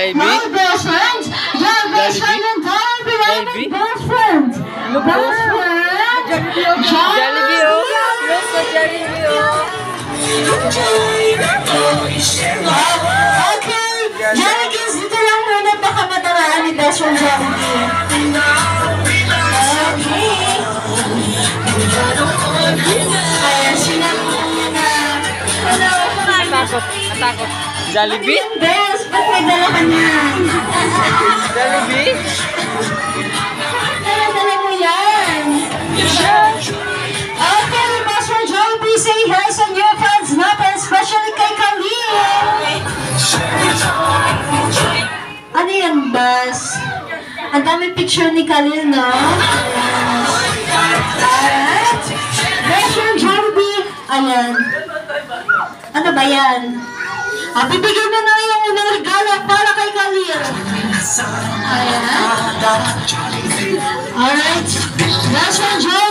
Ivy? My best friend. Your best friend and our beloved best friend. Best friend. Jollibee, oh. Look sa Jollibee, oh. Okay. Jollibee, dito lang muna. Baka mataraan ni best friend Jollibee. Okay. Kaya sinabi na. Hello. Natakot. Jollibee? Bes, ba't may dala ka na? Jollibee? Dala mo yan. Okay, Master Jollibee, say hi sa new fans natin, especially kay Khalil. Ano yan, Bas? Ang dami picture ni Khalil, no? Alright. Master Jollibee, ayan. Ano ba yan? Bibigyan mo na yung unang regalo para kay Khalil. Ayan. Alright. Master Jollibee.